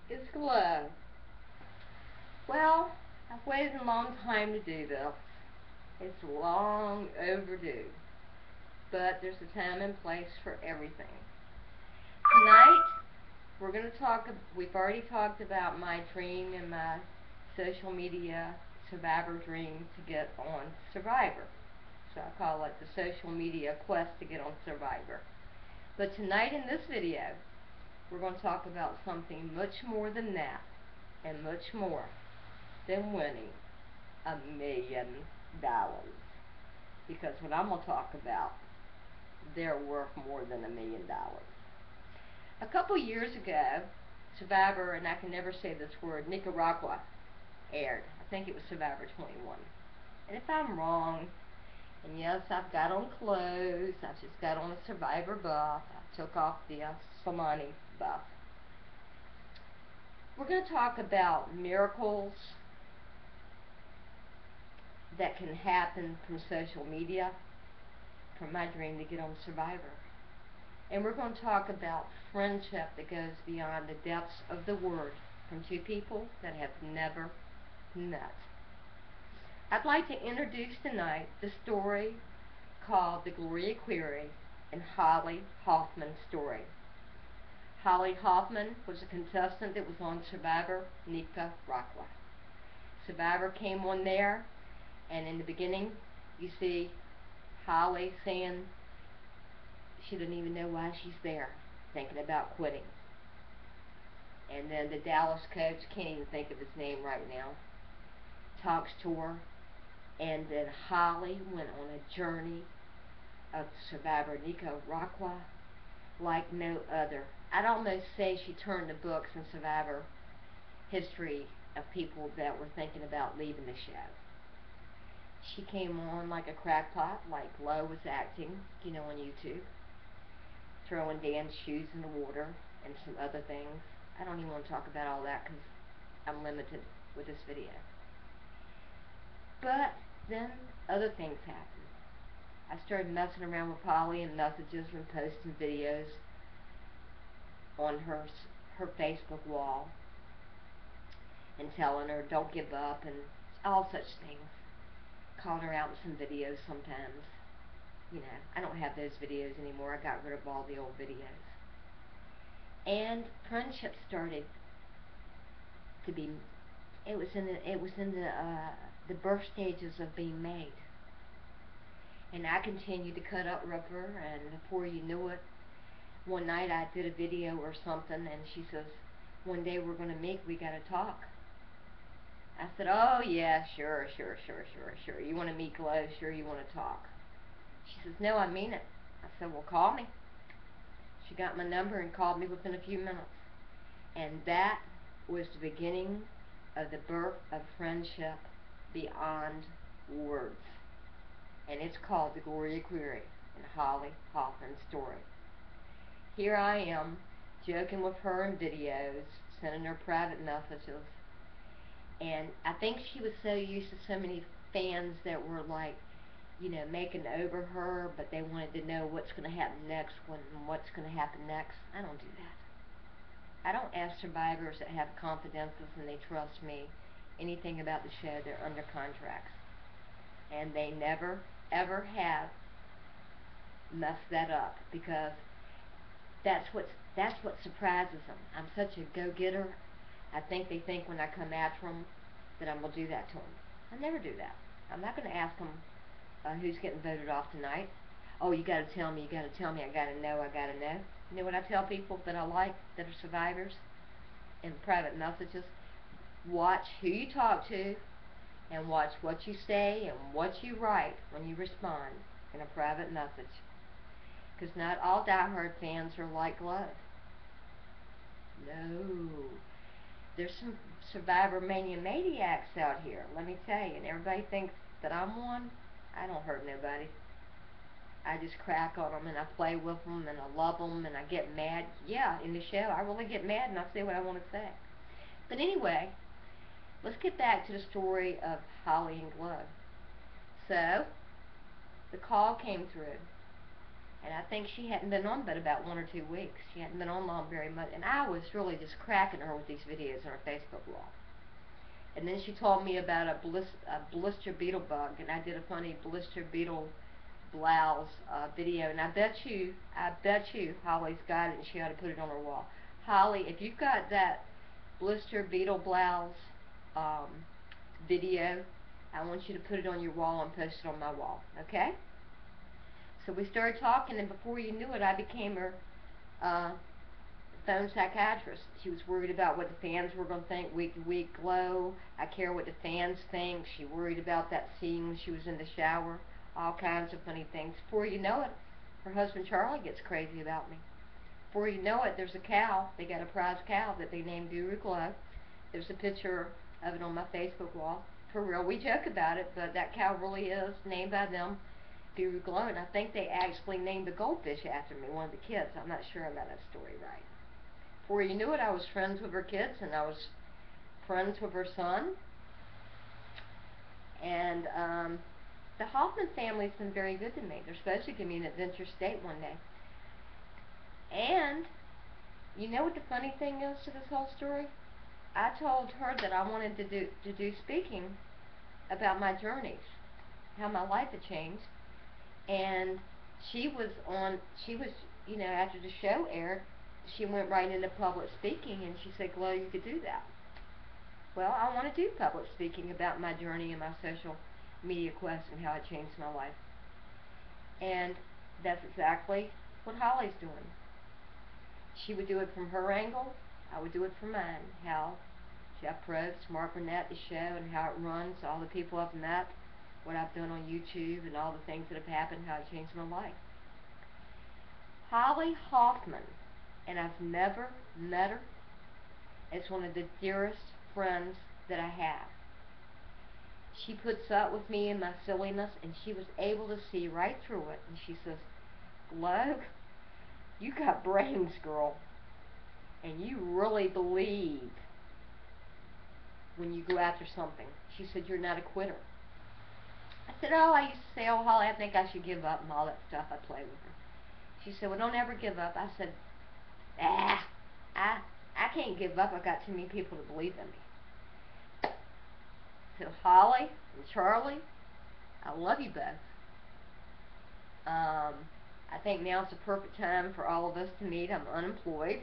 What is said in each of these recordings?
It's Glow. Well, I've waited a long time to do this. It's long overdue. But there's a time and place for everything. Tonight, we've already talked about my dream and my social media survivor dream to get on Survivor. So I call it the social media quest to get on Survivor. But tonight in this video, we're going to talk about something much more than that, and much more than winning $1 million. Because what I'm going to talk about, they're worth more than $1 million. A couple years ago, Survivor, and I can never say this word, Nicaragua, aired. I think it was Survivor 21. And if I'm wrong, and yes, I've got on clothes, I've just got on a Survivor buff, I took off the Salami buff. We're going to talk about miracles that can happen from social media, from my dream to get on Survivor. And we're going to talk about friendship that goes beyond the depths of the word from two people that have never met. I'd like to introduce tonight the story called The Gloria Query and Holly Hoffman's story. Holly Hoffman was a contestant that was on Survivor Nicaragua. Survivor came on there, and in the beginning, you see Holly saying she doesn't even know why she's there, thinking about quitting. And then the Dallas coach, can't even think of his name right now, talks to her, and then Holly went on a journey of Survivor Nicaragua like no other. I'd almost say she turned the books in Survivor history of people that were thinking about leaving the show. She came on like a crackpot, like Glow was acting, on YouTube, throwing Dan's shoes in the water and some other things. I don't even want to talk about all that because I'm limited with this video. But then other things happened. I started messing around with Polly and messages and posting videos on her Facebook wall and telling her don't give up and all such things. Calling her out in some videos sometimes. I don't have those videos anymore. I got rid of all the old videos. And friendship started to be. It was in the birth stages of being made. And I continued to cut up rubber, and before you knew it, one night I did a video or something, and she says, "One day we're gonna meet. We gotta talk." I said, "Oh yeah, sure. You want to meet Glow? Sure, you want to talk?" She says, "No, I mean it." I said, "Well, call me." She got my number and called me within a few minutes. And that was the beginning of the birth of friendship beyond words. And it's called The Gloria Query and Holly Hoffman's story. Here I am, joking with her in videos, sending her private messages. And I think she was so used to so many fans that were like, making over her, but they wanted to know what's going to happen next, what's going to happen next. I don't do that. I don't ask survivors that have confidences and they trust me anything about the show. They're under contracts. And they never, ever have messed that up, because that's what surprises them. I'm such a go-getter. I think they think when I come after them that I'm going to do that to them. I never do that. I'm not going to ask them who's getting voted off tonight. Oh, you got to tell me, I got to know. You know what I tell people that I like, that are survivors, in private messages? Watch who you talk to, and watch what you say and what you write when you respond in a private message. Because not all diehard fans are like Glow. No. There's some Survivor Mania maniacs out here, let me tell you, and everybody thinks that I'm one. I don't hurt nobody. I just crack on them, and I play with them, and I love them, and I get mad. Yeah, in the show, I really get mad, and I say what I want to say. But anyway, let's get back to the story of Holly and Glow. So, the call came through, And I think she hadn't been on but about 1 or 2 weeks. She hadn't been on long very much. And I was really just cracking her with these videos on her Facebook wall. And then she told me about a blister beetle bug, and I did a funny blister beetle blouse video. And I bet you, Holly's got it, and she ought to put it on her wall. Holly, if you've got that blister beetle blouse video, I want you to put it on your wall and post it on my wall, okay? So we started talking, and before you knew it, I became her phone psychiatrist. She was worried about what the fans were going to think week to week. Glow, I care what the fans think. She worried about that scene when she was in the shower. All kinds of funny things. Before you know it, her husband Charlie gets crazy about me. Before you know it, there's a cow. They got a prize cow that they named Guru Glow. There's a picture of it on my Facebook wall. For real, we joke about it, but that cow really is named by them, Guru Glow, and I think they actually named the goldfish after me, one of the kids. I'm not sure I got that story right. Before you knew it, I was friends with her kids, and I was friends with her son. And the Hoffman family's been very good to me. They're supposed to give me an adventure state one day. And you know what the funny thing is to this whole story? I told her that I wanted to do speaking about my journeys, how my life had changed. And she was, you know, after the show aired, she went right into public speaking, and she said, Glow, you could do that. Well, I want to do public speaking about my journey and my social media quest and how it changed my life. And that's exactly what Holly's doing. She would do it from her angle, I would do it from mine. How Jeff Probst, Mark Burnett, the show, and how it runs, all the people I've met, what I've done on YouTube, and all the things that have happened, how it changed my life. Holly Hoffman, and I've never met her, is one of the dearest friends that I have. She puts up with me and my silliness, and she was able to see right through it, and she says, Glow, you got brains, girl, and you really believe when you go after something. She said, you're not a quitter. I said, oh, I used to say, oh, Holly, I think I should give up and all that stuff. I play with her. She said, well, don't ever give up. I said, I can't give up. I've got too many people to believe in me. So Holly and Charlie, I love you both. I think now's the perfect time for all of us to meet. I'm unemployed.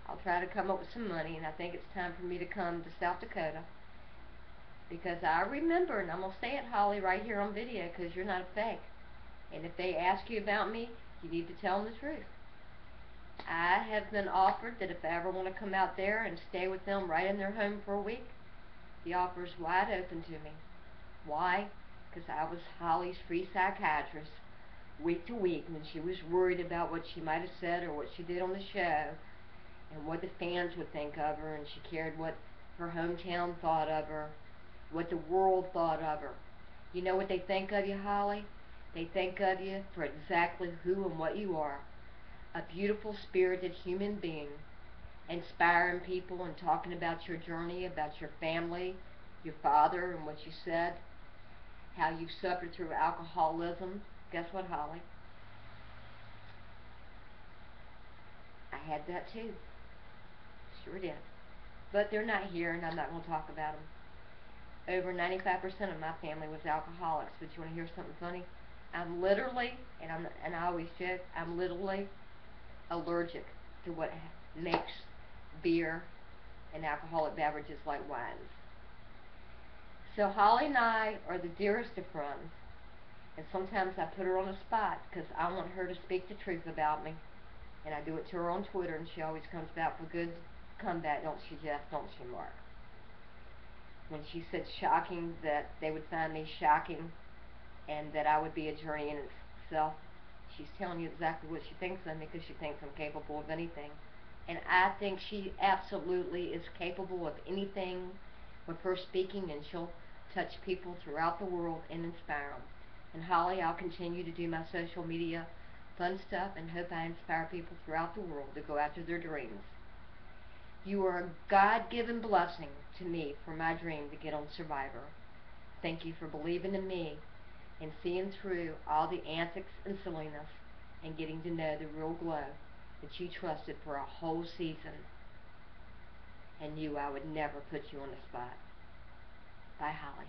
I'll try to come up with some money, and I think it's time for me to come to South Dakota. Because I remember, and I'm going to say it, Holly, right here on video, because you're not a fake. And if they ask you about me, you need to tell them the truth. I have been offered that if I ever want to come out there and stay with them right in their home for a week, the offer is wide open to me. Why? Because I was Holly's free psychiatrist week to week when she was worried about what she might have said or what she did on the show and what the fans would think of her, and she cared what her hometown thought of her, what the world thought of her. You know what they think of you, Holly? They think of you for exactly who and what you are. A beautiful, spirited human being, inspiring people and talking about your journey, about your family, your father and what you said, how you've suffered through alcoholism. Guess what, Holly? I had that too. Sure did. But they're not here, and I'm not going to talk about them. Over 95% of my family was alcoholics. But you want to hear something funny? I'm literally, and I always joke, I'm literally allergic to what makes beer and alcoholic beverages like wines. So Holly and I are the dearest of friends, and sometimes I put her on the spot because I want her to speak the truth about me, and I do it to her on Twitter, and she always comes back for good comeback, don't she, Jeff? Don't she, Mark? When she said shocking, that they would find me shocking and that I would be a journey in itself, she's telling you exactly what she thinks of me because she thinks I'm capable of anything. And I think she absolutely is capable of anything with her speaking, and she'll touch people throughout the world and inspire them. And Holly, I'll continue to do my social media fun stuff and hope I inspire people throughout the world to go after their dreams. You are a God-given blessing to me for my dream to get on Survivor. Thank you for believing in me and seeing through all the antics and silliness and getting to know the real Glow that you trusted for a whole season and knew I would never put you on the spot. Bye, Holly.